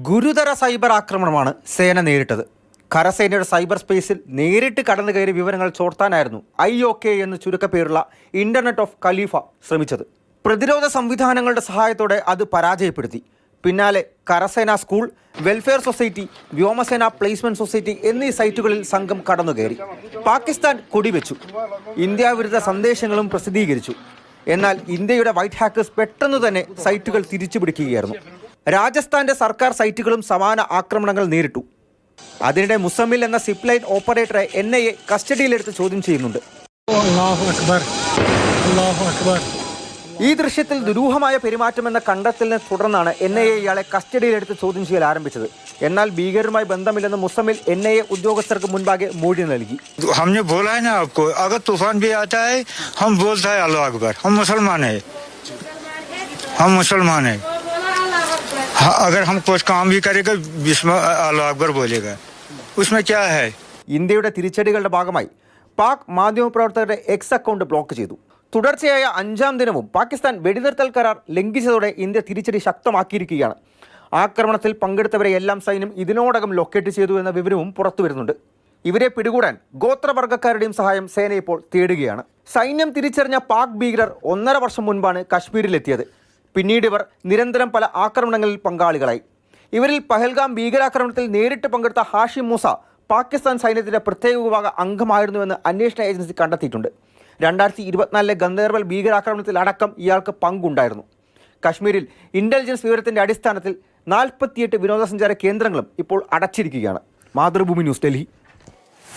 ഗുരുതര സൈബർ ആക്രമണമാണ് സേന നേരിട്ടത്. കരസേനയുടെ സൈബർ സ്പേസിൽ നേരിട്ട് കടന്നു കയറി വിവരങ്ങൾ ചോർത്താനായിരുന്നു IOK എന്ന് ചുരുക്കപ്പേരുള്ള ഇന്റർനെറ്റ് ഓഫ് ഖലീഫ ശ്രമിച്ചത്. പ്രതിരോധ സംവിധാനങ്ങളുടെ സഹായത്തോടെ അത് പരാജയപ്പെടുത്തി. പിന്നാലെ കരസേന സ്കൂൾ, വെൽഫെയർ സൊസൈറ്റി, വ്യോമസേന പ്ലേസ്മെന്റ് സൊസൈറ്റി എന്നീ സൈറ്റുകളിൽ സംഘം കടന്നുകയറി. പാകിസ്ഥാൻ കൊടിവെച്ചു. ഇന്ത്യ വിരുദ്ധ സന്ദേശങ്ങളും പ്രസിദ്ധീകരിച്ചു. എന്നാൽ ഇന്ത്യയുടെ വൈറ്റ് ഹാക്കേഴ്സ് പെട്ടെന്ന് തന്നെ സൈറ്റുകൾ തിരിച്ചുപിടിക്കുകയായിരുന്നു. രാജസ്ഥാന്റെ സർക്കാർ സൈറ്റുകളും സമാന ആക്രമണങ്ങൾ നേരിട്ടു. അതിനിടെ മുസമ്മിൽ എന്ന സിപ്ലൈൻ ഓപ്പറേറ്ററെ NIA കസ്റ്റഡിയിലെടുത്ത് ചോദ്യം ചെയ്യുന്നുണ്ട്. ഈ ദൃശ്യത്തിൽ ദുരൂഹമായ പെരുമാറ്റമെന്ന കണ്ടെത്തലിനെ തുടർന്നാണ് NIA ഇയാളെ കസ്റ്റഡിയിലെടുത്ത് ചോദ്യം ചെയ്യൽ ആരംഭിച്ചത്. എന്നാൽ ഭീകരരുമായി ബന്ധമില്ലെന്ന് മുസമ്മിൽ NIA ഉദ്യോഗസ്ഥർക്ക് മുൻപാകെ മൊഴി നൽകി. हमने बोला है ना आपको, अगर तूफान भी आता है हम बोलता है अल्लाह अकबर, हम मुसलमान है, अगर हम कुछ काम भी करेगा बिस्मिल्लाह अल्लाह अकबर बोलेगा, उसमें क्या है. ഇന്ത്യയുടെ തിരിച്ചടികളുടെ ഭാഗമായി പാക് മാധ്യമപ്രവർത്തകരുടെ X അക്കൗണ്ട് ബ്ലോക്ക് ചെയ്തു. തുടർച്ചയായ 5ാം ദിനവും പാകിസ്ഥാൻ വെടിനിർത്തൽ കരാർ ലംഘിച്ചതോടെ ഇന്ത്യ തിരിച്ചടി ശക്തമാക്കിയിരിക്കുകയാണ്. ആക്രമണത്തിൽ പങ്കെടുത്തവരെ എല്ലാം സൈന്യം ഇതിനോടകം ലൊക്കേറ്റ് ചെയ്തു എന്ന വിവരവും പുറത്തു വരുന്നുണ്ട്. ഇവരെ പിടികൂടാൻ ഗോത്രവർഗ്ഗക്കാരുടെയും സഹായം സേന ഇപ്പോൾ തേടുകയാണ്. സൈന്യം തിരിച്ചറിഞ്ഞ പാക് ഭീകരർ 1.5 വർഷം മുൻപാണ് കശ്മീരിലെത്തിയത്. പിന്നീട് ഇവർ നിരന്തരം പല ആക്രമണങ്ങളിൽ പങ്കാളികളായി. ഇവരിൽ പഹൽഗാം ഭീകരാക്രമണത്തിൽ നേരിട്ട് പങ്കെടുത്ത ഹാഷിം മൂസ പാകിസ്ഥാൻ സൈന്യത്തിൻ്റെ പ്രത്യേക വിഭാഗ അംഗമായിരുന്നുവെന്ന് അന്വേഷണ ഏജൻസി കണ്ടെത്തിയിട്ടുണ്ട്. 2024 ഗന്ദേർബൽ ഭീകരാക്രമണത്തിൽ അടക്കം ഇയാൾക്ക് പങ്കുണ്ടായിരുന്നു. കശ്മീരിൽ ഇന്റലിജൻസ് വിവരത്തിൻ്റെ അടിസ്ഥാനത്തിൽ 48 വിനോദസഞ്ചാര കേന്ദ്രങ്ങളും ഇപ്പോൾ അടച്ചിരിക്കുകയാണ്. മാതൃഭൂമി ന്യൂസ്, ഡൽഹി.